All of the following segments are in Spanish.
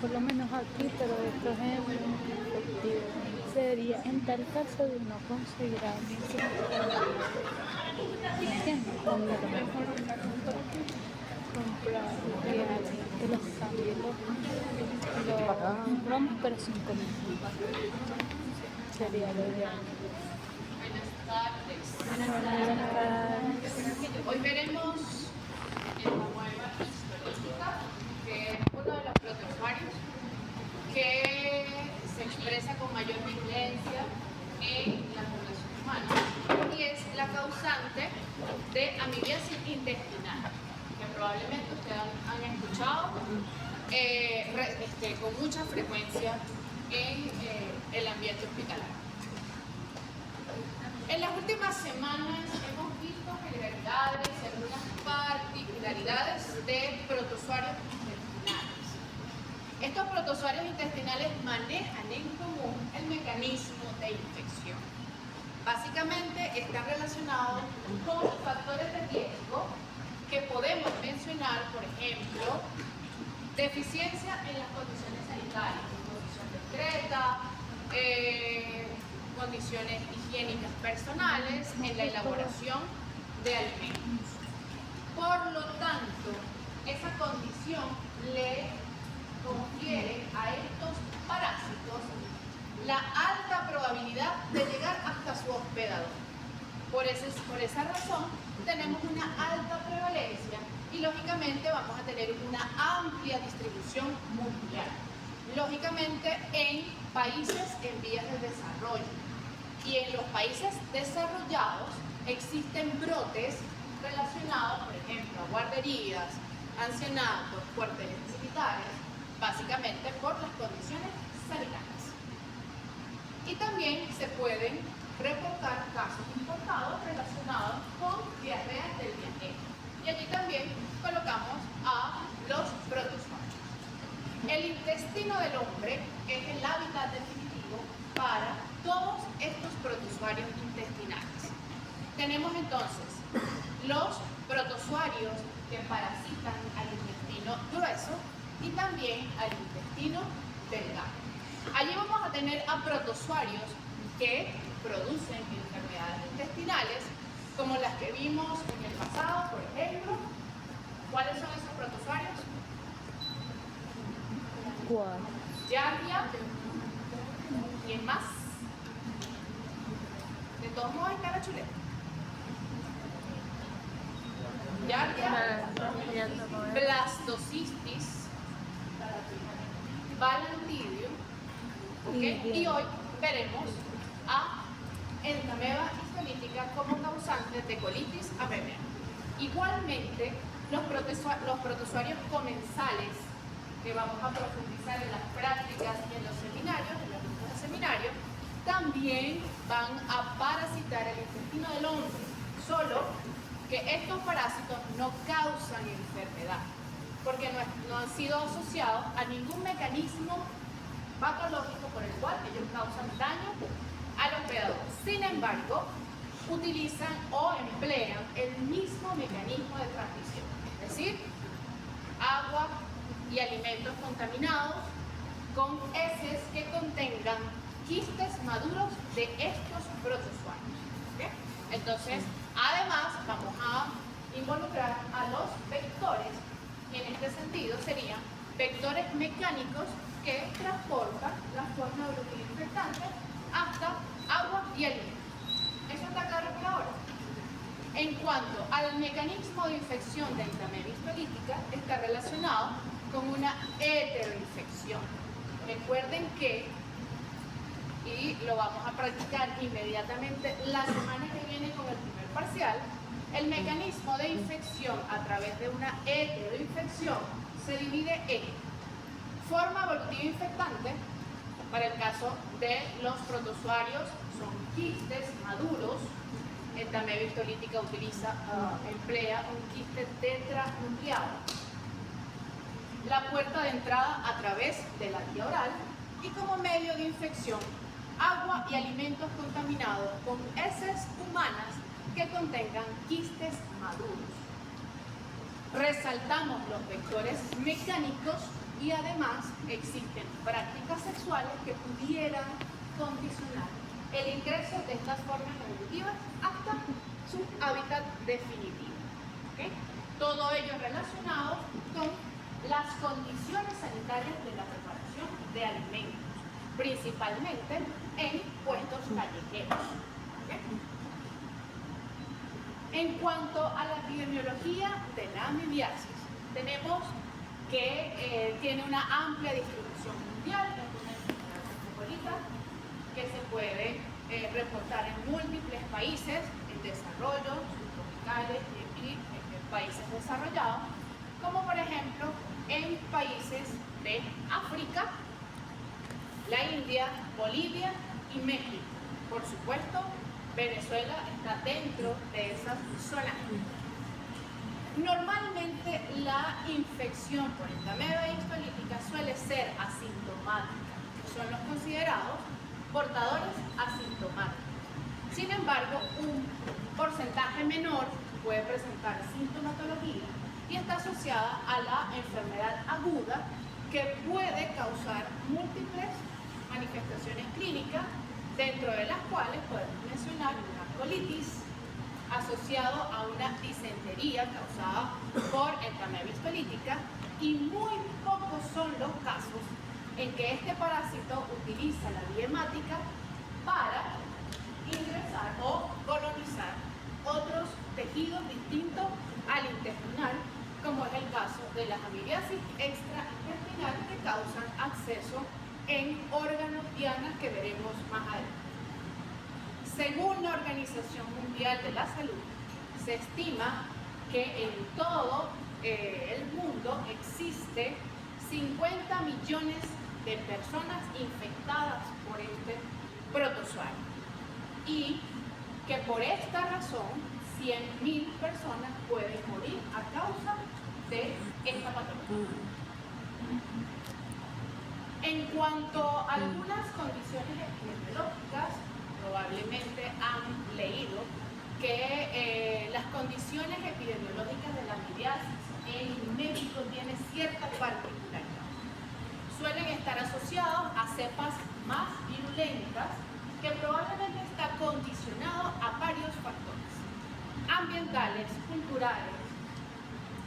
Por lo menos aquí, pero estos ejemplos efectivos sería en tal caso de no conseguir a alguien que ¿entiendes? Comprar y alguien que los cambie, los rompa pero sin comer. Sería lo ideal. Buenas tardes. Hoy veremos en la nueva histológica, que es uno de los protozoarios que se expresa con mayor virulencia en la población humana y es la causante de amibiasis intestinal, que probablemente ustedes han escuchado con mucha frecuencia en el ambiente hospitalario. En las últimas semanas hemos visto generalidades y algunas particularidades de protozoarios intestinales. Estos protozoarios intestinales manejan en común el mecanismo de infección. Básicamente están relacionados con factores de riesgo que podemos mencionar, por ejemplo, deficiencia en las condiciones sanitarias, condición discreta, condiciones higiénicas personales en la elaboración de alimentos. Por lo tanto, esa condición le confiere a estos parásitos la alta probabilidad de llegar hasta su hospedador. Por esa razón, tenemos una alta prevalencia y lógicamente vamos a tener una amplia distribución mundial. Lógicamente en países en vías de desarrollo. Y en los países desarrollados existen brotes relacionados, por ejemplo, a guarderías, ancianatos, cuarteles militares, básicamente por las condiciones sanitarias. Y también se pueden reportar casos importados relacionados con diarrea del viajero. Y allí también colocamos a los protozoarios. El intestino del hombre es el hábitat definitivo para todos estos protozoarios intestinales. Tenemos entonces los protozoarios que parasitan al intestino grueso y también al intestino delgado. Allí vamos a tener a protozoarios que producen enfermedades intestinales, como las que vimos en el pasado, por ejemplo. ¿Cuáles son esos protozoarios? ¿Cuál? Giardia. ¿Quién más? De todos modos está la chuleta. Giardia, blastocystis, balantidium, ¿okay? Y hoy veremos a Entamoeba histolítica como causante de colitis amébica. Igualmente, los protozoarios comensales, que vamos a profundizar en las prácticas y en los seminarios, en los grupos de seminario, también van a parasitar el intestino del hombre, solo que estos parásitos no causan enfermedad, porque no han sido asociados a ningún mecanismo patológico por el cual ellos causan daño al hospedador. Sin embargo, utilizan o emplean el mismo mecanismo de transmisión, es decir, agua y alimentos contaminados con heces que contengan quistes maduros de estos protozoarios. ¿Okay? Entonces, además, vamos a involucrar a los vectores, y en este sentido serían vectores mecánicos que transportan la forma de los infectantes hasta agua y alimentos. ¿Eso está claro por ahora? En cuanto al mecanismo de infección de Entamoeba histolítica, está relacionado con una heteroinfección. Recuerden que, y lo vamos a practicar inmediatamente la semana que viene con el primer parcial, el mecanismo de infección a través de una heteroinfección se divide en forma evolutiva infectante. Para el caso de los protozoarios son quistes maduros. Entamoeba histolítica emplea un quiste tetranucleado. La puerta de entrada a través de la vía oral y como medio de infección agua y alimentos contaminados con heces humanas que contengan quistes maduros. Resaltamos los vectores mecánicos y además existen prácticas sexuales que pudieran condicionar el ingreso de estas formas evolutivas hasta su hábitat definitivo. ¿Okay? Todo ello relacionado con las condiciones sanitarias de la preparación de alimentos, principalmente en puestos callejeros. ¿Okay? En cuanto a la epidemiología de la amibiasis, tenemos que tiene una amplia distribución mundial, es una enfermedad cosmopolita que se puede reportar en múltiples países en desarrollo, subtropicales y en países desarrollados, como por ejemplo en países de África, la India, Bolivia y México. Por supuesto, Venezuela está dentro de esas zonas. Normalmente la infección por entamoeba histolítica suele ser asintomática, que son los considerados portadores asintomáticos. Sin embargo, un porcentaje menor puede presentar sintomatología y está asociada a la enfermedad aguda que puede causar múltiples manifestaciones clínicas, dentro de las cuales podemos mencionar una colitis asociado a una disentería causada por entamoeba histolítica, y muy pocos son los casos en que este parásito utiliza la vía hemática para ingresar o colonizar otros tejidos distintos al intestinal, como es el caso de las amibiasis extraintestinales que causan acceso en órganos dianas que veremos más adelante. Según la Organización Mundial de la Salud, se estima que en todo el mundo existe 50 millones de personas infectadas por este protozoario y que por esta razón 100.000 personas pueden morir a causa de esta patología. En cuanto a algunas condiciones epidemiológicas, probablemente han leído que las condiciones epidemiológicas de la amibiasis en México tienen cierta particularidad. Suelen estar asociados a cepas más virulentas, que probablemente está condicionado a varios factores ambientales, culturales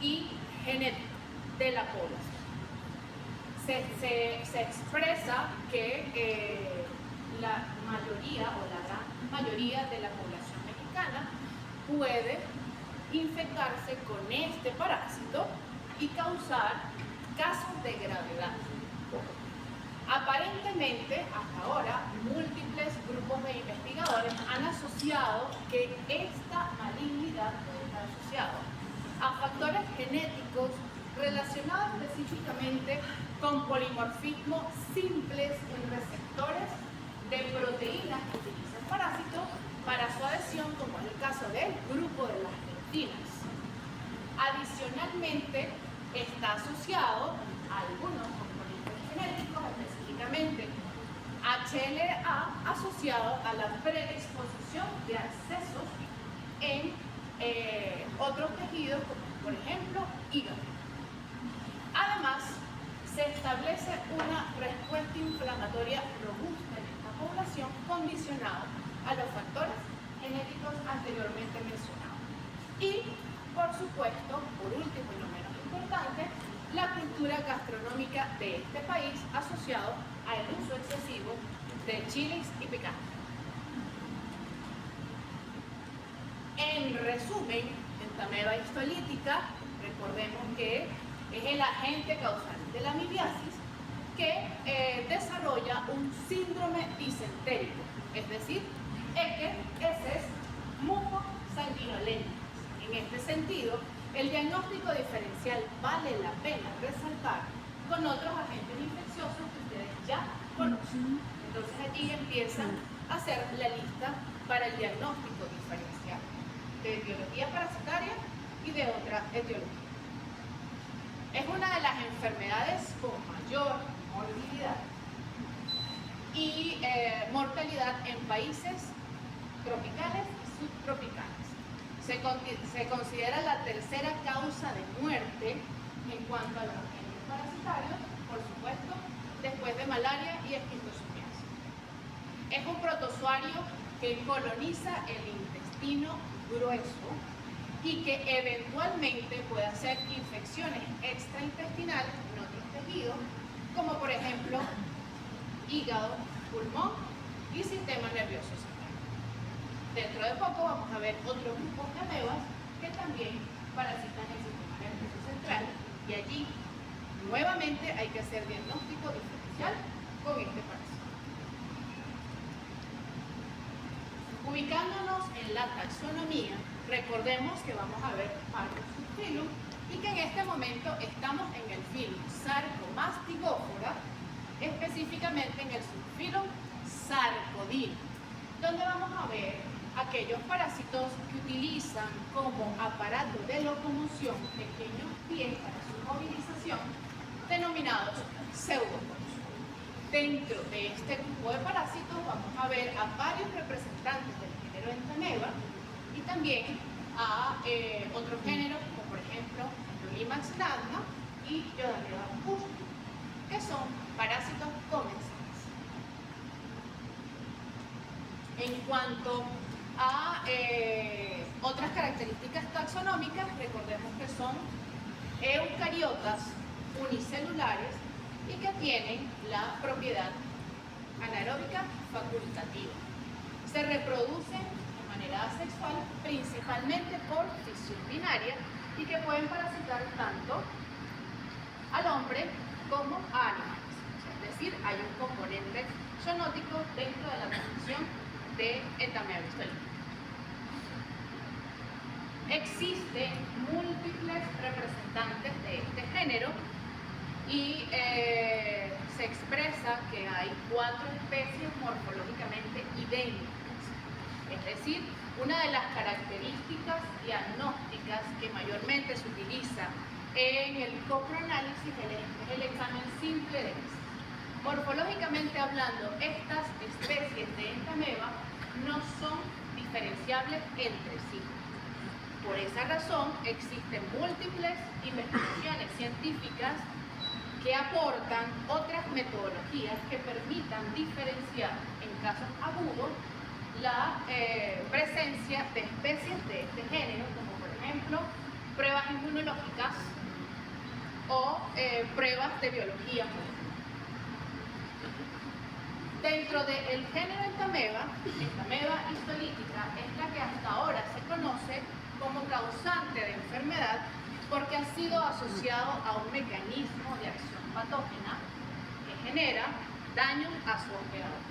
y genéticos de la población. Se expresa que la mayoría o la gran mayoría de la población mexicana puede infectarse con este parásito y causar casos de gravedad. Aparentemente, hasta ahora, múltiples grupos de investigadores han asociado que esta malignidad puede estar asociada a factores genéticos relacionados específicamente con polimorfismo simples en receptores de proteínas que utiliza el parásito para su adhesión, como es el caso del grupo de las lectinas. Adicionalmente, está asociado a algunos componentes genéticos, específicamente HLA, asociado a la predisposición de accesos en otros tejidos, como por ejemplo hígado. Además, se establece una respuesta inflamatoria robusta en esta población, condicionada a los factores genéticos anteriormente mencionados. Y, por supuesto, por último y no menos importante, la cultura gastronómica de este país asociado al uso excesivo de chiles y picante. En resumen, entamoeba histolítica, recordemos que es el agente causante de la amibiasis que desarrolla un síndrome disentérico, es decir, heces mucosanguinolentas. En este sentido, el diagnóstico diferencial vale la pena resaltar con otros agentes infecciosos que ustedes ya conocen. Entonces allí empiezan a hacer la lista para el diagnóstico diferencial de etiología parasitaria y de otra etiología. Es una de las enfermedades con mayor morbilidad y mortalidad en países tropicales y subtropicales. Se considera la tercera causa de muerte en cuanto a los agentes parasitarios, por supuesto, después de malaria y esquistosomiasis. Es un protozoario que coloniza el intestino grueso y que eventualmente puede hacer infecciones extraintestinales no tejidos, como por ejemplo hígado, pulmón y sistema nervioso central. Dentro de poco vamos a ver otros grupos de amebas que también parasitan el sistema nervioso central y allí nuevamente hay que hacer diagnóstico diferencial con este parásito. Ubicándonos en la taxonomía, recordemos que vamos a ver varios subfilum y que en este momento estamos en el filum Sarcomastigófora, específicamente en el subfilum Sarcodina, donde vamos a ver aquellos parásitos que utilizan como aparato de locomoción pequeños pies para su movilización, denominados pseudópodos. Dentro de este grupo de parásitos vamos a ver a varios representantes del género Entamoeba y también a otros géneros, como por ejemplo Limax lambda y Yodalia pusca, que son parásitos comensales. En cuanto a otras características taxonómicas, recordemos que son eucariotas unicelulares y que tienen la propiedad anaeróbica facultativa. Se reproducen de manera asexual principalmente por fisión binaria y que pueden parasitar tanto al hombre como a animales. Es decir, hay un componente zoonótico dentro de la transmisión de Entamoeba histolytica. Existen múltiples representantes de este género y se expresa que hay 4 especies morfológicamente idénticas. Es decir, una de las características diagnósticas que mayormente se utiliza en el coproanálisis es el examen simple de X. Morfológicamente hablando, estas especies de Entamoeba no son diferenciables entre sí. Por esa razón, existen múltiples investigaciones científicas que aportan otras metodologías que permitan diferenciar en casos agudos la presencia de especies de este género, como por ejemplo pruebas inmunológicas o pruebas de biología. Dentro del género Entamoeba histolytica es la que hasta ahora se conoce como causante de enfermedad porque ha sido asociado a un mecanismo de acción patógena que genera daño a su hospedador.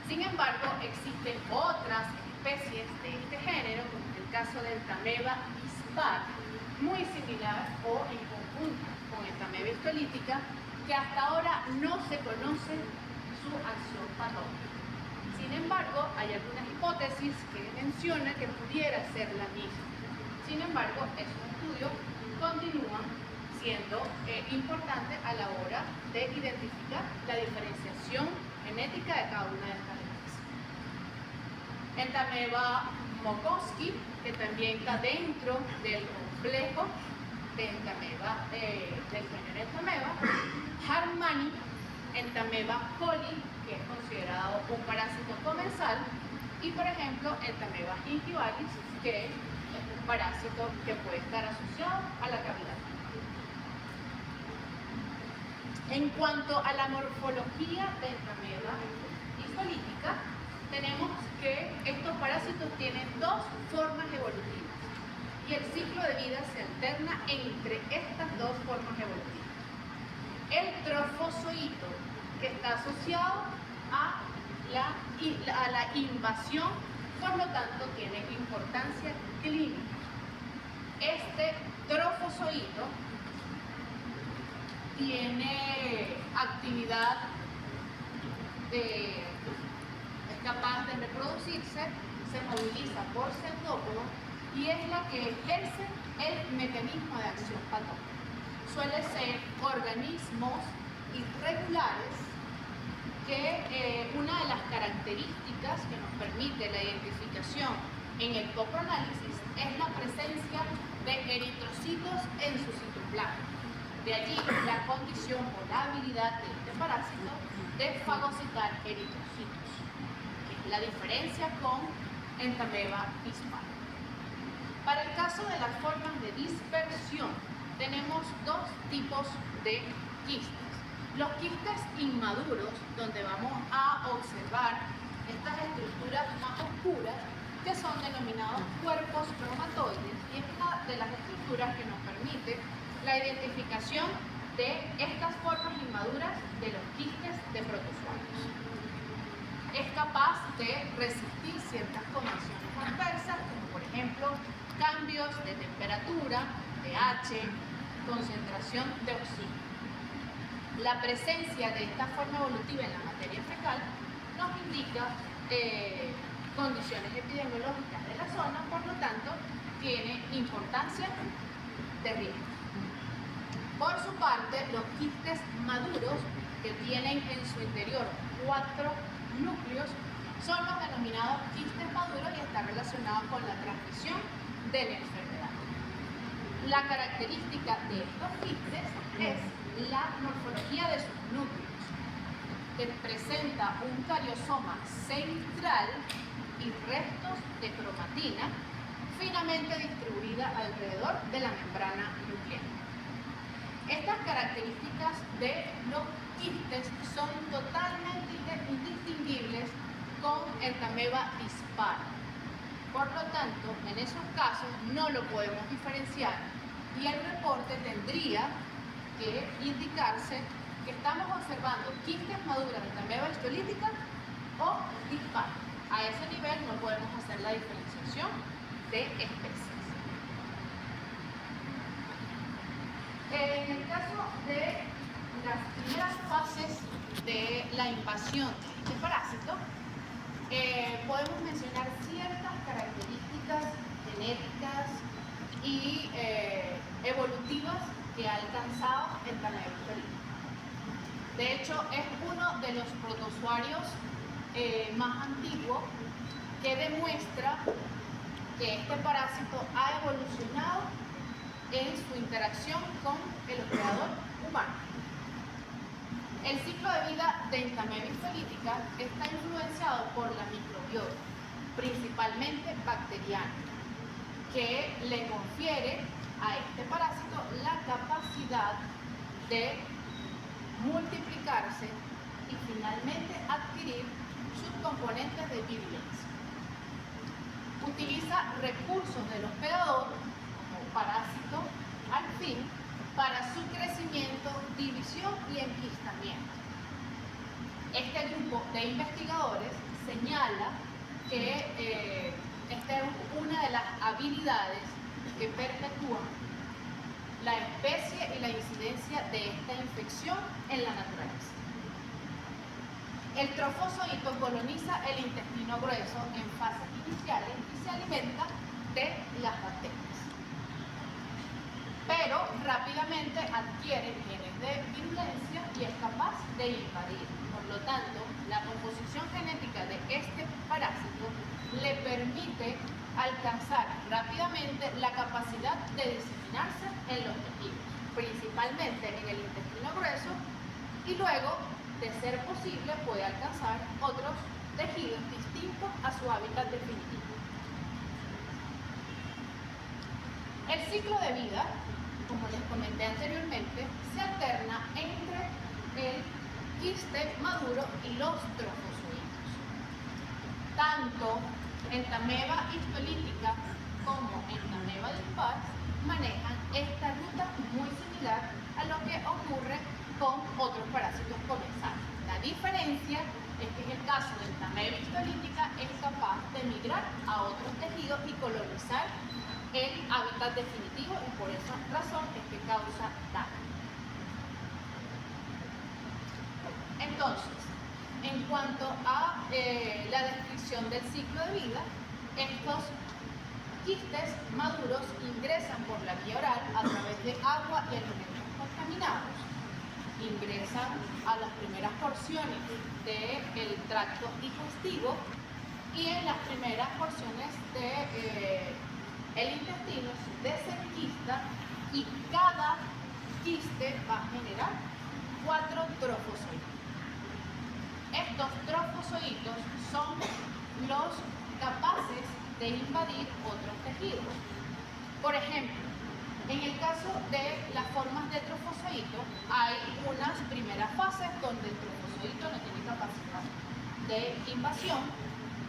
Sin embargo, existen otras especies de este género, como en el caso del Entamoeba dispar, muy similar o en conjunto con Entamoeba histolytica, que hasta ahora no se conoce su acción patógena. Sin embargo, hay algunas hipótesis que mencionan que pudiera ser la misma. Sin embargo, esos estudios continúan siendo importantes a la hora de identificar la diferenciación genética de cada una de estas especies. Entamoeba mokoski, que también está dentro del complejo de Entamoeba, del género Entamoeba. Harmani, Entamoeba coli, que es considerado un parásito comensal, y por ejemplo Entamoeba gingivalis, que es un parásito que puede estar asociado a la cavidad. En cuanto a la morfología de Entamoeba histolytica, tenemos que estos parásitos tienen 2 formas evolutivas y el ciclo de vida se alterna entre estas 2 formas evolutivas. El trofozoito, que está asociado a la invasión, por lo tanto tiene importancia clínica. Este trofozoito tiene actividad es capaz de reproducirse, se moviliza por pseudópodo y es la que ejerce el mecanismo de acción patógena. Suele ser organismos irregulares que una de las características que nos permite la identificación en el coproanálisis es la presencia de eritrocitos en su citoplasma. De allí la condición o la habilidad de este parásito de fagocitar eritrocitos, que es la diferencia con Entamoeba bispal. Para el caso de las formas de dispersión, tenemos dos tipos de quistes. Los quistes inmaduros, donde vamos a observar estas estructuras más oscuras, que son denominados cuerpos cromatoides, y es una de las estructuras que nos permite la identificación de estas formas inmaduras de los quistes de protozoarios. Es capaz de resistir ciertas condiciones adversas, como por ejemplo cambios de temperatura, pH, concentración de oxígeno. La presencia de esta forma evolutiva en la materia fecal nos indica condiciones epidemiológicas de la zona, por lo tanto, tiene importancia de riesgo. Por su parte, los quistes maduros, que tienen en su interior 4 núcleos, son los denominados quistes maduros y están relacionados con la transmisión de la enfermedad. La característica de estos quistes es la morfología de sus núcleos, que presenta un cariosoma central y restos de cromatina finamente distribuida alrededor de la membrana nuclear. Estas características de los quistes son totalmente indistinguibles con Entamoeba bispal. Por lo tanto, en esos casos no lo podemos diferenciar y el reporte tendría que indicarse que estamos observando quistes maduras de Entamoeba histolítica o bispal. A ese nivel no podemos hacer la diferenciación de especies. En el caso de las primeras fases de la invasión de este parásito, podemos mencionar ciertas características genéticas y evolutivas que ha alcanzado Entamoeba histolítica. De hecho, es uno de los protozoarios más antiguos que demuestra que este parásito ha evolucionado en su interacción con el hospedador humano. El ciclo de vida de Entamoeba histolítica está influenciado por la microbiota, principalmente bacteriana, que le confiere a este parásito la capacidad de multiplicarse y finalmente adquirir sus componentes de virulencia. Utiliza recursos del hospedador como parásito al fin para su crecimiento, división y enquistamiento. Este grupo de investigadores señala que esta es una de las habilidades que perpetúan la especie y la incidencia de esta infección en la naturaleza. El trofozoito coloniza el intestino grueso en fases iniciales y se alimenta de las bacterias. Pero rápidamente adquiere genes de virulencia y es capaz de invadir. Por lo tanto, la composición genética de este parásito le permite alcanzar rápidamente la capacidad de diseminarse en los tejidos, principalmente en el intestino grueso, y luego, de ser posible, puede alcanzar otros tejidos distintos a su hábitat definitivo. El ciclo de vida, como les comenté anteriormente, se alterna entre el quiste maduro y los trofozoitos. Tanto Entamoeba histolítica como Entamoeba bispal manejan esta ruta muy similar a lo que ocurre con otros parásitos comensales. La diferencia es que en el caso de Entamoeba histolítica es capaz de migrar a otros tejidos y colonizar el hábitat definitivo, y por esa razón es que causa daño. Entonces, en cuanto a la descripción del ciclo de vida, estos quistes maduros ingresan por la vía oral a través de agua y alimentos contaminados ingresan a las primeras porciones del tracto digestivo y en las primeras porciones del intestino se desenquista y cada quiste va a generar 4 trofozoitos. Estos trofozoitos son los capaces de invadir otros tejidos. Por ejemplo, en el caso de las formas de trofozoito, hay unas primeras fases donde el trofozoito no tiene capacidad de invasión.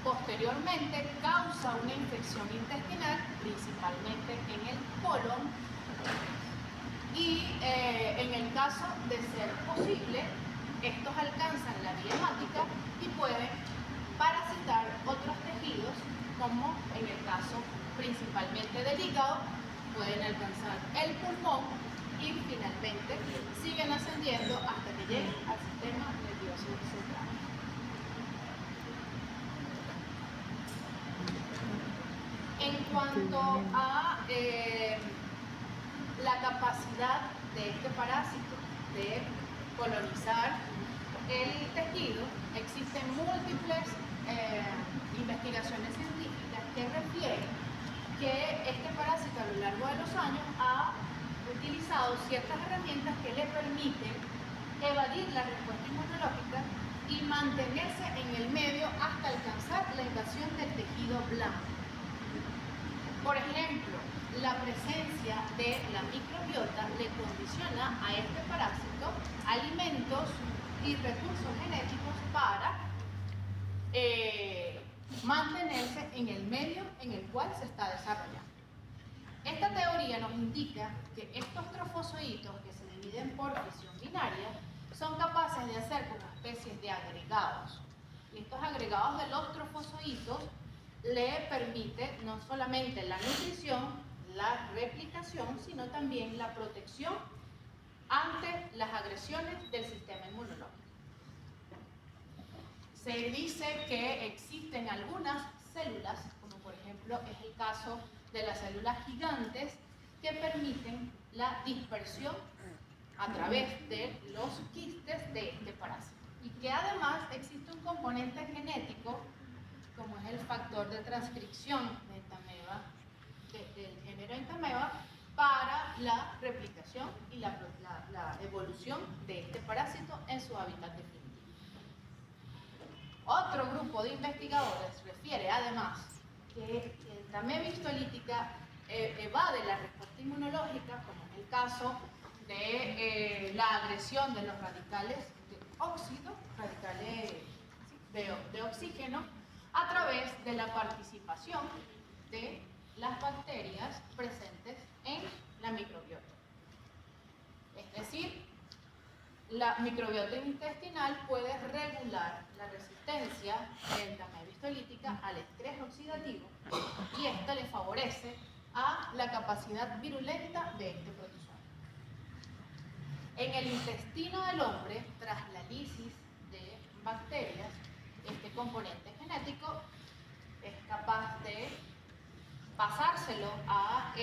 Posteriormente causa una infección intestinal, principalmente en el colon, y en el caso de ser posible, estos alcanzan la vía hepática y pueden parasitar otros tejidos, como en el caso principalmente del hígado, pueden alcanzar el pulmón y finalmente siguen ascendiendo hasta que lleguen al sistema nervioso central. En cuanto a la capacidad de este parásito de colonizar el tejido, existen múltiples investigaciones científicas que refieren que este parásito a lo largo de los años ha utilizado ciertas herramientas que le permiten evadir la respuesta inmunológica y mantenerse en el medio hasta alcanzar la invasión del tejido blanco. Por ejemplo, la presencia de la microbiota le condiciona a este parásito alimentos y recursos genéticos para mantenerse en el medio en el cual se está desarrollando. Esta teoría nos indica que estos trofozoitos, que se dividen por fisión binaria, son capaces de hacer como especies de agregados. Y estos agregados de los trofozoitos le permiten no solamente la nutrición, la replicación, sino también la protección ante las agresiones del sistema inmunológico. Se dice que existen algunas células, como por ejemplo es el caso de las células gigantes, que permiten la dispersión a través de los quistes de este parásito. Y que además existe un componente genético, como es el factor de transcripción de Entamoeba, del género Entamoeba, para la replicación y la evolución de este parásito en su hábitat definitivo. Otro grupo de investigadores refiere además que la Entamoeba histolítica evade la respuesta inmunológica, como es el caso de la agresión de los radicales de óxido, radicales de oxígeno, a través de la participación de las bacterias presentes en la microbiota. Es decir, la microbiota intestinal puede regular la resistencia de Entamoeba histolítica al estrés oxidativo y esto le favorece a la capacidad virulenta de este protozoa. En el intestino del hombre, tras la lisis de bacterias, este componente genético es capaz de pasárselo a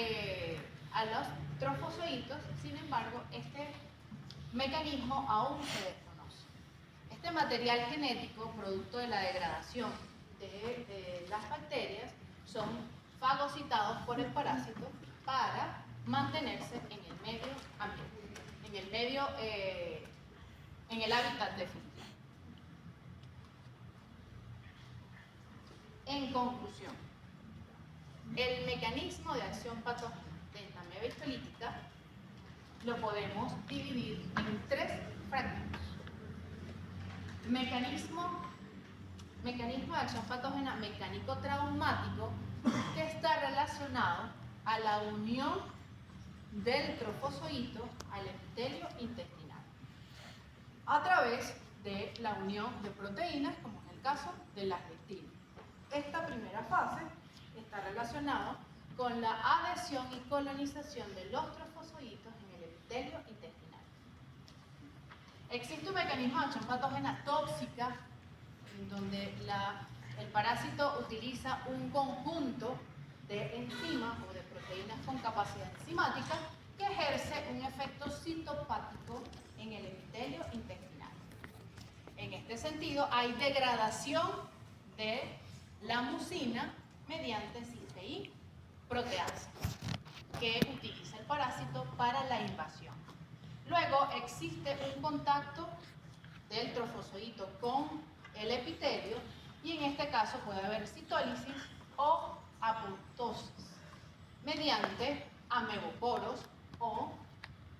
los trofozoitos. Sin embargo, este mecanismo aún se desconoce. Este material genético, producto de la degradación de las bacterias, son fagocitados por el parásito para mantenerse en el medio ambiente, en el hábitat definitivo. En conclusión, el mecanismo de acción patógena de Entamoeba histolítica lo podemos dividir en 3 fragmentos. Mecanismo de acción patógena mecánico traumático, que está relacionado a la unión del trofozoito al epitelio intestinal a través de la unión de proteínas, como es el caso de las lectinas. Esta primera fase está relacionada con la adhesión y colonización de los trofozoitos en el epitelio intestinal. Existe un mecanismo de acción patógena tóxica en donde el parásito utiliza un conjunto de enzimas o de proteínas con capacidad enzimática que ejerce un efecto citopático en el epitelio intestinal. En este sentido, hay degradación de la mucina mediante cisteína proteasa, que utiliza el parásito para la invasión. Luego existe un contacto del trofozoito con el epitelio y en este caso puede haber citólisis o apoptosis mediante ameboporos o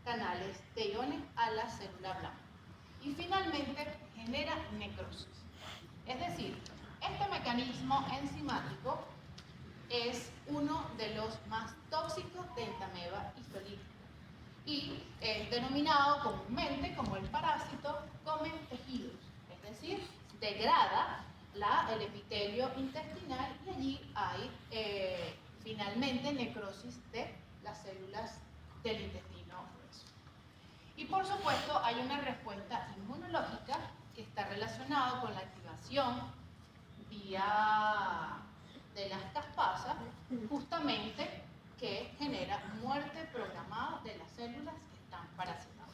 canales de iones a la célula blanca. Y finalmente genera necrosis. Es decir, este mecanismo enzimático es uno de los más tóxicos de Entamoeba histolytica y es denominado comúnmente como el parásito come tejidos, es decir, degrada el epitelio intestinal y allí hay finalmente necrosis de las células del intestino grueso. Y por supuesto hay una respuesta inmunológica que está relacionada con la activación vía de las caspasas, justamente que genera muerte programada de las células que están parasitadas.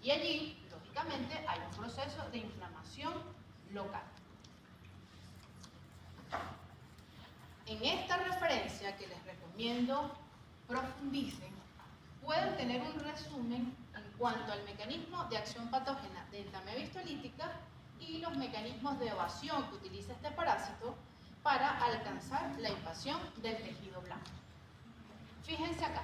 Y allí, lógicamente, hay un proceso de inflamación local. En esta referencia que les recomiendo profundicen, pueden tener un resumen en cuanto al mecanismo de acción patógena de Entamoeba histolítica y los mecanismos de evasión que utiliza este parásito para alcanzar la invasión del tejido blanco. Fíjense acá,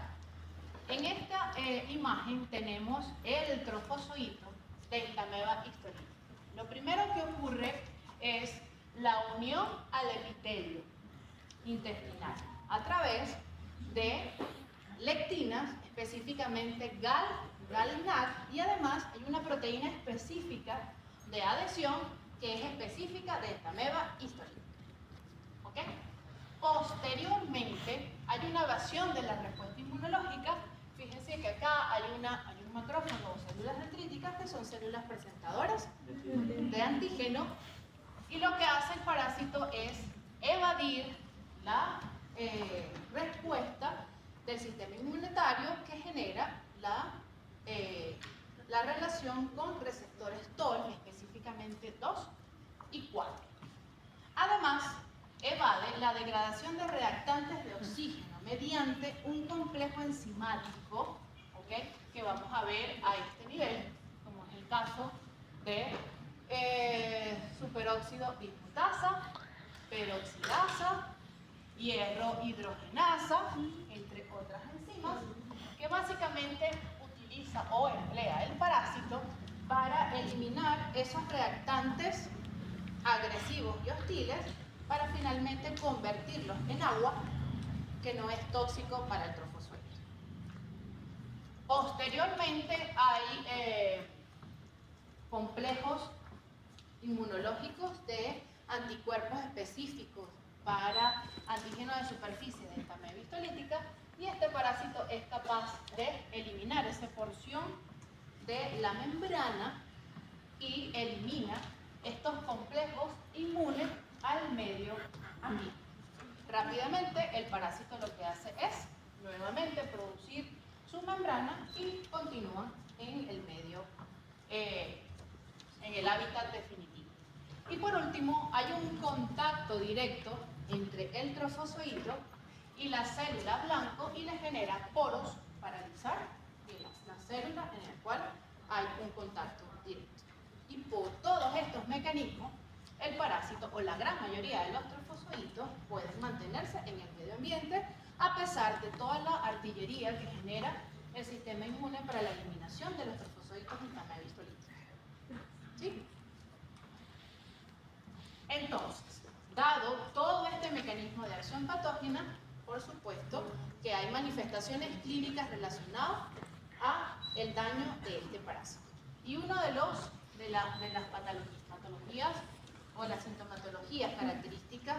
en esta imagen tenemos el trofozoito de Entamoeba histolítica. Lo primero que ocurre es la unión al epitelio intestinal a través de lectinas, específicamente GAL-NAC, y además hay una proteína específica de adhesión que es específica de Entamoeba histolítica. ¿Ok? Posteriormente hay una evasión de la respuesta inmunológica. Fíjense que acá hay un macrófago o células dendríticas que son células presentadoras de antígeno y lo que hace el parásito es evadir la respuesta del sistema inmunitario que genera la relación con receptores TOL, específicamente 2 y 4. Además, evade la degradación de reactantes de oxígeno mediante un complejo enzimático, ¿okay?, que vamos a ver a este nivel, como es el caso de superóxido dismutasa, peroxidasa, hierro hidrogenasa, entre otras enzimas, que básicamente utiliza o emplea el parásito para eliminar esos reactantes agresivos y hostiles para finalmente convertirlos en agua que no es tóxico para el trofozoito. Posteriormente hay complejos inmunológicos de anticuerpos específicos para antígenos de superficie de Entamoeba histolítica y este parásito es capaz de eliminar esa porción de la membrana y elimina estos complejos inmunes al medio ambiente. Rápidamente el parásito lo que hace es nuevamente producir su membrana y continúa en el medio, en el hábitat definitivo. Y por último, hay un contacto directo entre el trofozoito y la célula blanco y le genera poros para alisar la célula en la cual hay un contacto directo. Y por todos estos mecanismos, el parásito o la gran mayoría de los trofozoitos pueden mantenerse en el medio ambiente a pesar de toda la artillería que genera el sistema inmune para la eliminación de los trofozoitos Entamoeba histolítica. ¿Sí? Entonces, dado todo este mecanismo de acción patógena, por supuesto que hay manifestaciones clínicas relacionadas a el daño de este parásito. Y uno de las patologías o las sintomatologías características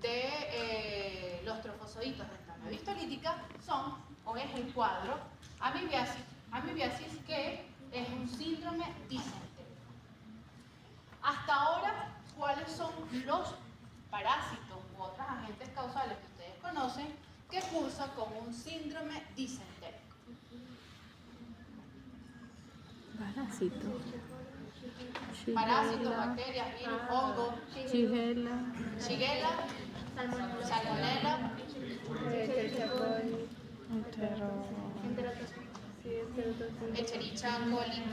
de los trofozoitos de Entamoeba histolítica son, o es el cuadro amibiasis, que es un síndrome disentérico. Hasta ahora, ¿cuáles son los parásitos u otros agentes causales que ustedes conocen que cursan con un síndrome disentérico? Parásitos. Parásitos, bacterias, virus, hongos, Shigella. Shigella, Salmonella, Escherichia coli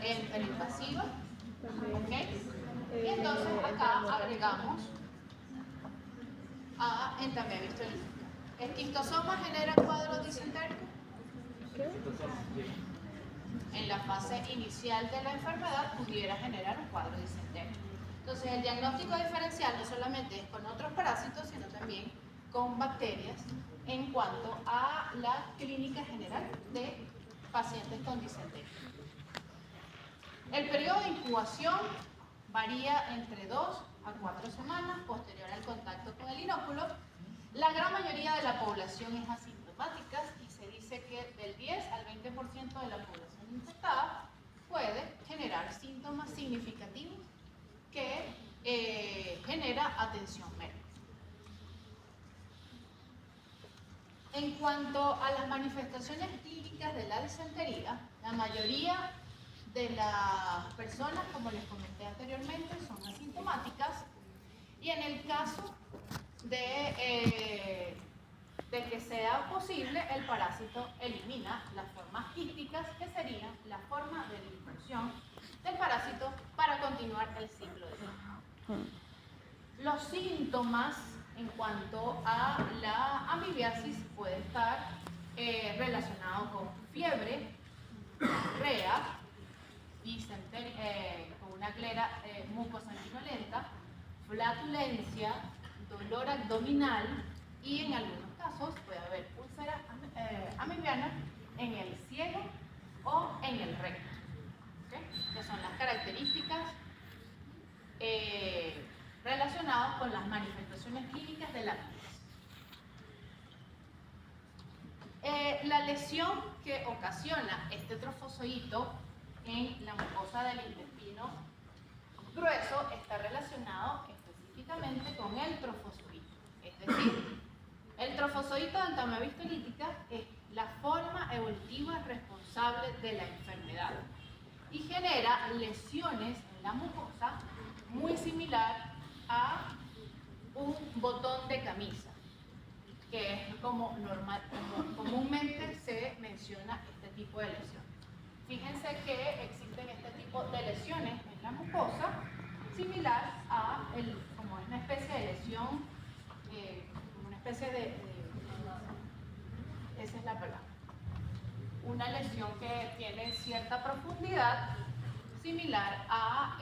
enterinvasiva. ¿Ok? Y entonces acá agregamos a entamia vistolítica. ¿Esquistosoma genera cuadro disentérico? En la fase inicial de la enfermedad pudiera generar un cuadro disentérico. Entonces el diagnóstico diferencial no solamente es con otros parásitos, sino también con bacterias en cuanto a la clínica general de pacientes con disentería. El periodo de incubación varía entre 2 a 4 semanas posterior al contacto con el inóculo. La gran mayoría de la población es asintomática y se dice que del 10 al 20% de la población infectada puede generar síntomas significativos que genera atención médica. En cuanto a las manifestaciones clínicas de la disentería, la mayoría de las personas, como les comenté anteriormente, son asintomáticas y en el caso de que sea posible, el parásito elimina las formas quísticas, que sería la forma de dispersión del parásito para continuar el ciclo de vida. Los síntomas en cuanto a la amibiasis puede estar relacionado con fiebre, diarrea, con una clera mucosanguinolenta, flatulencia, dolor abdominal y en algunos casos puede haber úlcera amibiana en el ciego o en el recto, ¿okay? Que son las características relacionadas con las manifestaciones clínicas de la amibiasis. La lesión que ocasiona este trofozoito en la mucosa del intestino grueso está relacionado específicamente con el trofozoito. Es decir, el trofozoito de entamia vistolítica es la forma evolutiva responsable de la enfermedad y genera lesiones en la mucosa muy similar a un botón de camisa, que es como comúnmente se menciona este tipo de lesiones. Fíjense que existen este tipo de lesiones en la mucosa, similar a como una especie de lesión, como una especie de esa es la palabra, una lesión que tiene cierta profundidad, similar a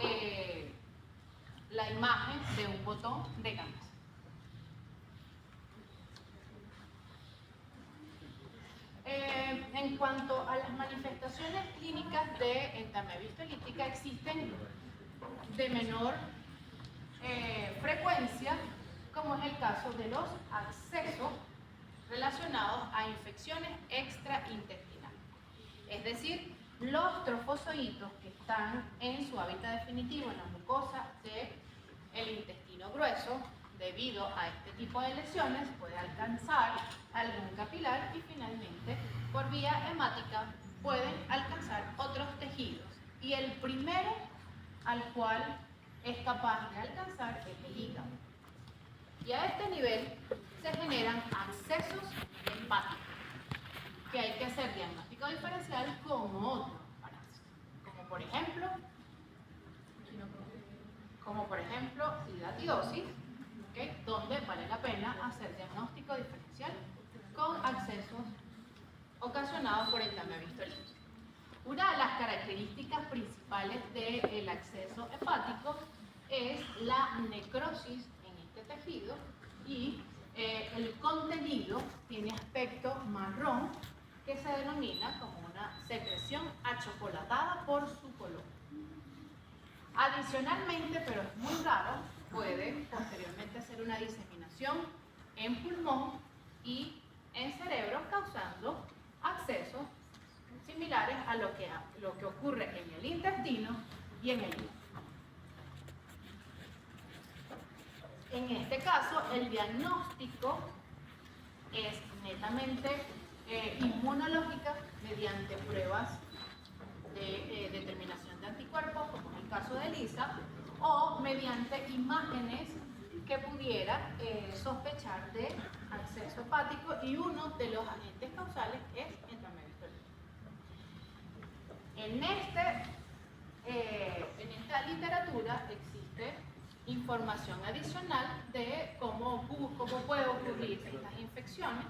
la imagen de un botón de camisa. En cuanto a las manifestaciones clínicas de entamia vistolítica, existen de menor frecuencia, como es el caso de los accesos relacionados a infecciones extraintestinales. Es decir, los trofozoitos que están en su hábitat definitivo en la mucosa del intestino grueso, debido a este tipo de lesiones, puede alcanzar algún capilar y finalmente, por vía hemática, pueden alcanzar otros tejidos. Y el primero al cual es capaz de alcanzar es el hígado. Y a este nivel se generan accesos hepáticos, que hay que hacer diagnóstico diferencial con otros parásitos, como por ejemplo sidatidosis, ¿okay? Donde vale la pena hacer diagnóstico diferencial con accesos ocasionados por entamia vistolítica. Una de las características principales del acceso hepático es la necrosis en este tejido y el contenido tiene aspecto marrón, que se denomina como una secreción achocolatada por su color. Adicionalmente, pero es muy raro, puede posteriormente hacer una diseminación en pulmón y en cerebro, causando accesos similares a lo que ocurre en el intestino y en el hígado. En este caso, el diagnóstico es netamente inmunológica mediante pruebas de determinación de anticuerpos, como es el caso de Lisa, o mediante imágenes que pudiera sospechar de acceso hepático, y uno de los agentes causales es intramedullary. En esta literatura existe información adicional de cómo puede ocurrir estas infecciones,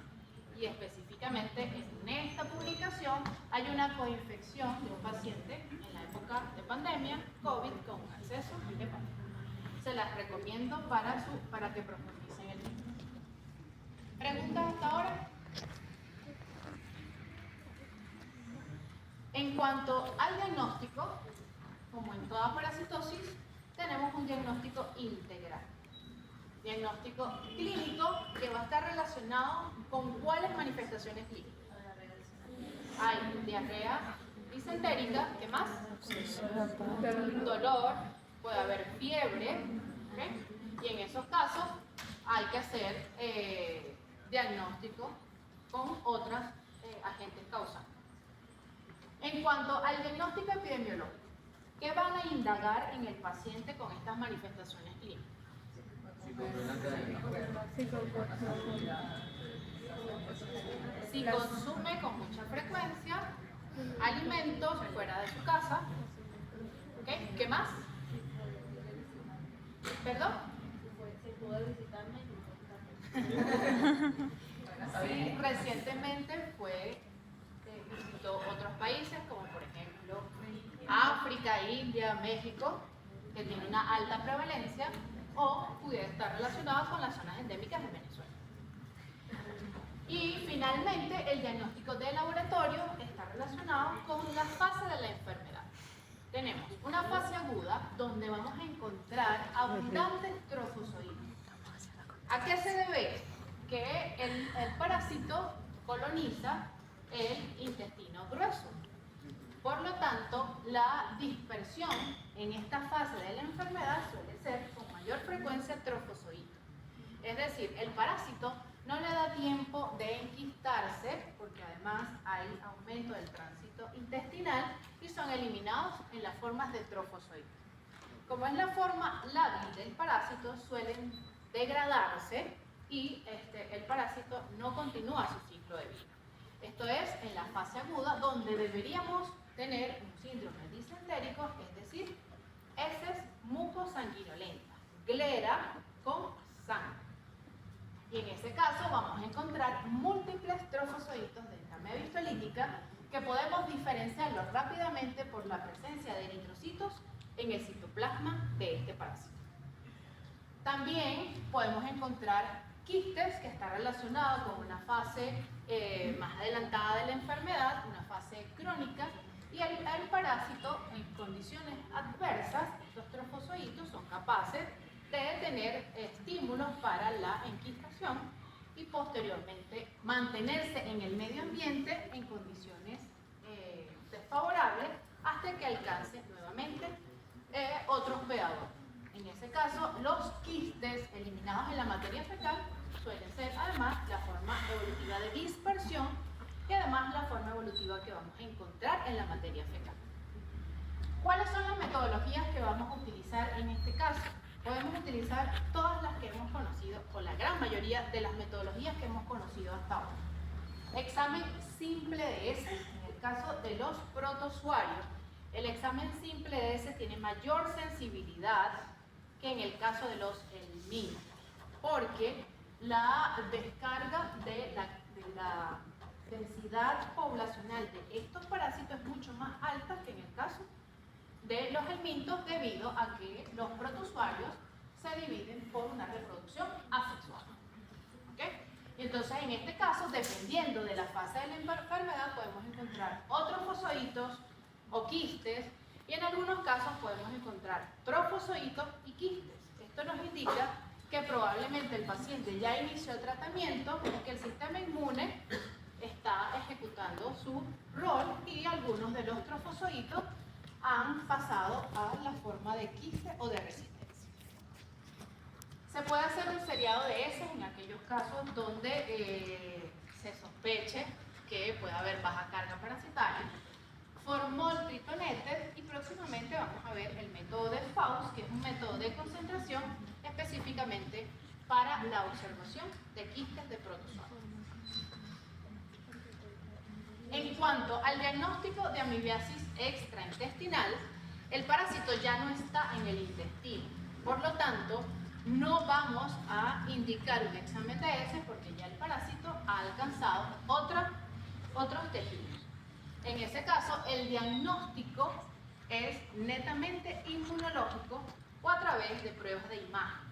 y específicamente en esta publicación hay una coinfección de un paciente en la época de pandemia COVID con acceso hepático. Se las recomiendo para que profundicen el tema. ¿Preguntas hasta ahora? En cuanto al diagnóstico, como en toda parasitosis, tenemos un diagnóstico integral. Diagnóstico clínico que va a estar relacionado con cuáles manifestaciones clínicas. Hay diarrea disentérica, ¿qué más? Dolor, puede haber fiebre, ¿okay? Y en esos casos hay que hacer diagnóstico con otros agentes causantes. En cuanto al diagnóstico epidemiológico, ¿qué van a indagar en el paciente con estas manifestaciones clínicas? Si consume con mucha frecuencia alimentos fuera de su casa, ¿okay? ¿Qué más? ¿Perdón? Si pudo visitarme. Sí, recientemente visitó otros países, como por ejemplo África, India, México, que tiene una alta prevalencia, o pudiera estar relacionado con las zonas endémicas de Venezuela. Y finalmente, el diagnóstico de laboratorio está relacionado con la fase de la enfermedad. Tenemos una fase aguda donde vamos a encontrar abundantes trofozoides. ¿A qué se debe? Que el parásito coloniza el intestino grueso. Por lo tanto, la dispersión en esta fase de la enfermedad suele ser con mayor frecuencia trofozoítica. Es decir, el parásito no le da tiempo de enquistarse, porque además hay aumento del tránsito intestinal y son eliminados en las formas de trofozoides. Como es la forma lábil del parásito, suelen degradarse y el parásito no continúa su ciclo de vida. Esto es en la fase aguda, donde deberíamos tener un síndrome disentérico, es decir, heces mucosanguinolentas, glera con sangre. Y en ese caso vamos a encontrar múltiples trofozoitos de entamea histolítica que podemos diferenciarlos rápidamente por la presencia de eritrocitos en el citoplasma de este parásito. También podemos encontrar quistes, que está relacionado con una fase más adelantada de la enfermedad, una fase crónica, y el parásito en condiciones adversas, estos trofozoitos son capaces de tener estímulos para la enquistación y posteriormente mantenerse en el medio ambiente en condiciones desfavorables hasta que alcance nuevamente otro hospedador. En ese caso, los quistes eliminados en la materia fecal suelen ser además la forma evolutiva de dispersión y además la forma evolutiva que vamos a encontrar en la materia fecal. ¿Cuáles son las metodologías que vamos a utilizar en este caso? Podemos utilizar todas las que hemos conocido, o la gran mayoría de las metodologías que hemos conocido hasta ahora. Examen simple de heces, en el caso de los protozoarios, el examen simple de heces tiene mayor sensibilidad que en el caso de los helmínticos, porque la descarga de la densidad poblacional de estos parásitos es mucho más alta que en el caso de los helmintos, debido a que los protozoarios se dividen por una reproducción asexual. ¿Okay? Y entonces, en este caso, dependiendo de la fase de la enfermedad, podemos encontrar otros trofozoitos o quistes, y en algunos casos podemos encontrar trofozoitos y quistes. Esto nos indica que probablemente el paciente ya inició tratamiento, que el sistema inmune está ejecutando su rol y algunos de los trofozoitos han pasado a la forma de quiste o de resistencia. Se puede hacer un seriado de heces en aquellos casos donde se sospeche que puede haber baja carga parasitaria. formol tritonete y próximamente vamos a ver el método de Faust, que es un método de concentración específicamente para la observación de quistes de protozoarios. En cuanto al diagnóstico de amibiasis extraintestinal, el parásito ya no está en el intestino, por lo tanto, no vamos a indicar un examen de heces porque ya el parásito ha alcanzado otros tejidos. En ese caso, el diagnóstico es netamente inmunológico o a través de pruebas de imagen.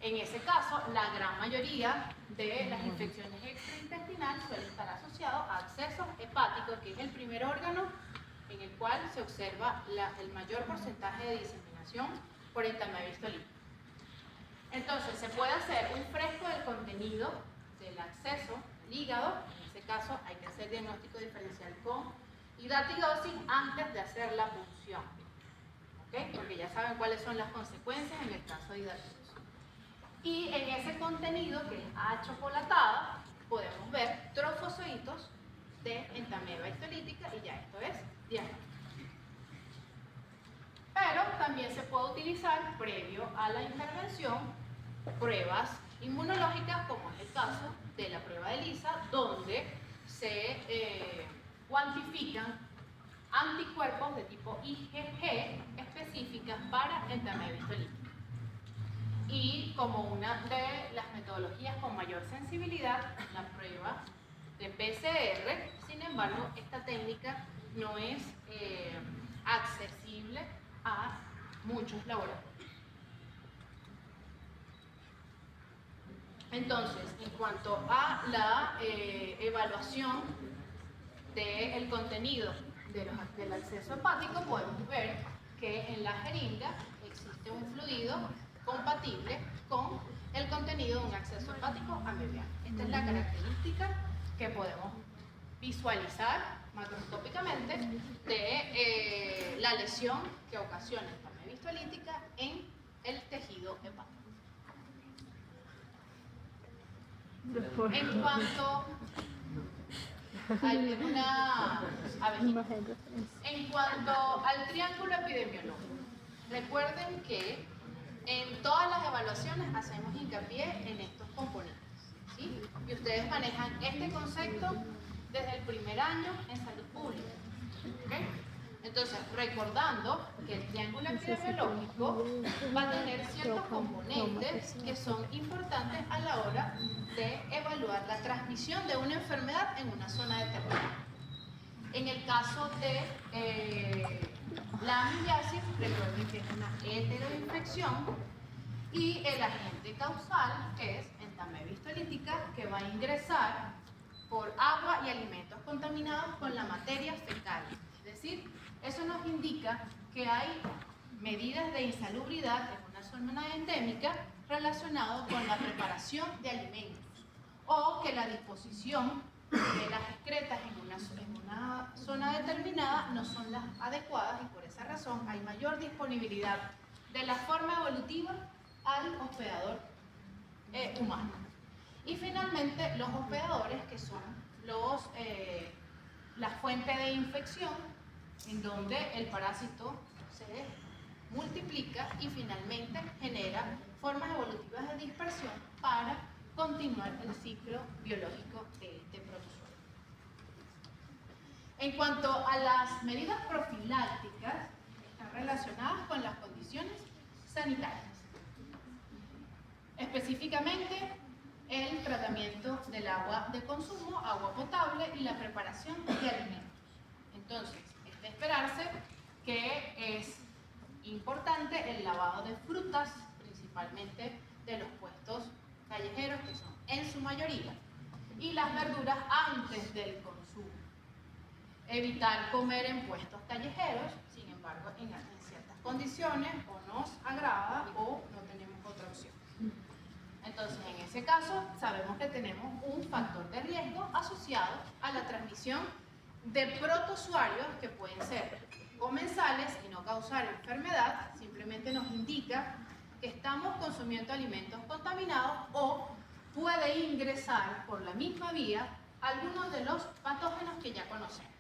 En ese caso, la gran mayoría de las infecciones extraintestinales suele estar asociado a abscesos hepáticos, que es el primer órgano en el cual se observa el mayor porcentaje de diseminación por entamebistolia. Entonces, se puede hacer un fresco del contenido del absceso del hígado. En ese caso, hay que hacer diagnóstico diferencial con hidatidosis antes de hacer la punción. ¿Okay? Porque ya saben cuáles son las consecuencias en el caso de hidatidosis. Y en ese contenido, que es A chocolatada, podemos ver trofocitos de entameba histolítica y ya esto es diagnóstico. Pero también se puede utilizar, previo a la intervención, pruebas inmunológicas, como es el caso de la prueba de ELISA, donde se cuantifican anticuerpos de tipo IgG específicas para entameba histolítica. Y como una de las metodologías con mayor sensibilidad, la prueba de PCR. Sin embargo, esta técnica no es accesible a muchos laboratorios. Entonces, en cuanto a la evaluación del contenido del acceso hepático, podemos ver que en la jeringa existe un fluido compatible con el contenido de un acceso hepático amibiano. Esta es la característica que podemos visualizar macroscópicamente de la lesión que ocasiona esta amiba histolítica en el tejido hepático. En cuanto al triángulo epidemiológico, recuerden que en todas las evaluaciones hacemos hincapié en estos componentes, ¿sí? Y ustedes manejan este concepto desde el primer año en salud pública. ¿Okay? Entonces, recordando que el triángulo epidemiológico va a tener ciertos componentes que son importantes a la hora de evaluar la transmisión de una enfermedad en una zona determinada. En el caso de la amibiasis, recuerden que es una heteroinfección y el agente causal es entameba histolítica, que va a ingresar por agua y alimentos contaminados con la materia fecal. Es decir, eso nos indica que hay medidas de insalubridad en una zona endémica relacionado con la preparación de alimentos o que la disposición de las excretas en una zona determinada no son las adecuadas y por esa razón hay mayor disponibilidad de la forma evolutiva al hospedador humano. Y finalmente los hospedadores, que son la fuente de infección en donde el parásito se multiplica y finalmente genera formas evolutivas de dispersión para continuar el ciclo biológico de este protozoario. En cuanto a las medidas profilácticas, están relacionadas con las condiciones sanitarias. Específicamente, el tratamiento del agua de consumo, agua potable y la preparación de alimentos. Entonces, es de esperarse que es importante el lavado de frutas, principalmente de los puestos callejeros, que son en su mayoría, y las verduras antes del consumo. Evitar comer en puestos callejeros, sin embargo, en ciertas condiciones o nos agrada o no tenemos otra opción. Entonces, en ese caso, sabemos que tenemos un factor de riesgo asociado a la transmisión de protozoarios que pueden ser comensales y no causar enfermedad, simplemente nos indica que estamos consumiendo alimentos contaminados o puede ingresar por la misma vía algunos de los patógenos que ya conocemos.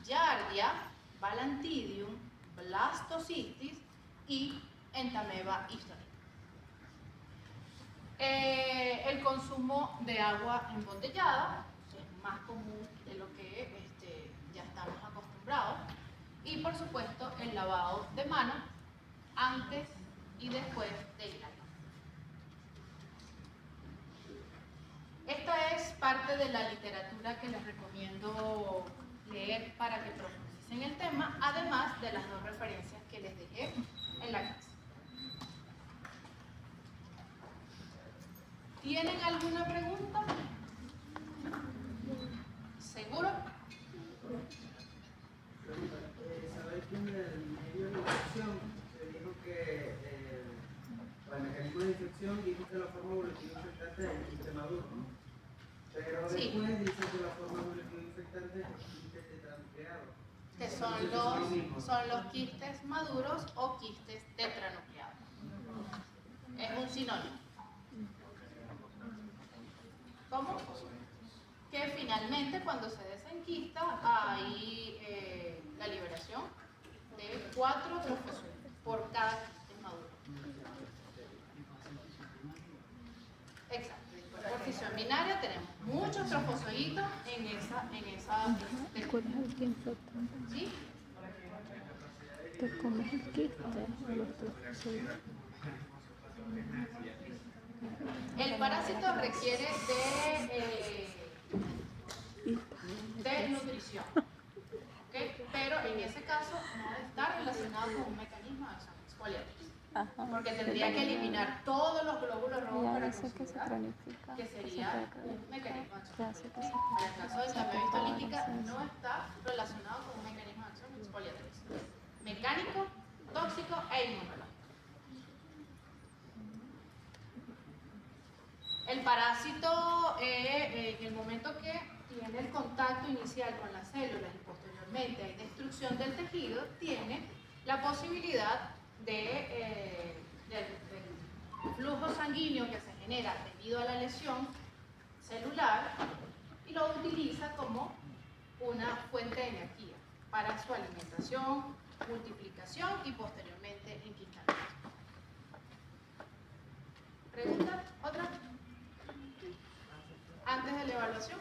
Giardia, Balantidium, Blastocystis y Entamoeba history. El consumo de agua embotellada es más común de lo que ya estamos acostumbrados. Y por supuesto el lavado de manos antes y después de ir al baño. Esta es parte de la literatura que les recomiendo leer para que profundicen el tema, además de las dos referencias que les dejé en la clase. ¿Tienen alguna pregunta? ¿Seguro? Sabéis que en el medio de la infección se dijo que para el mecanismo de infección dijo que la forma evolutiva infectante es el quiste maduro, ¿no? Pero después dice que la forma evolutiva infectante es el quiste tetranucleado. Que son los quistes maduros o quistes tetranucleados. Es un sinónimo. ¿Cómo? Que finalmente cuando se desenquista hay la liberación de 4 trofezoides por cada quiste maduro. Exacto. Por fisión binaria tenemos muchos trofozoitos en esa ¿Cuál es el quiste? ¿sí? ¿Te comes el quiste o los trofozoides? El parásito requiere de nutrición, ¿okay? Pero en ese caso no está relacionado con un mecanismo de acción exfoliante, porque tendría que eliminar todos los glóbulos rojos para considerar que sería un mecanismo de acción exfoliante. En el caso de la amoeba histolítica no está relacionado con un mecanismo de acción exfoliante, mecánico, tóxico e inmunológico. El parásito, en el momento que tiene el contacto inicial con las células y posteriormente hay destrucción del tejido, tiene la posibilidad del flujo sanguíneo que se genera debido a la lesión celular y lo utiliza como una fuente de energía para su alimentación, multiplicación y posteriormente enquistamiento. ¿Pregunta? ¿Otra? Antes de la evaluación.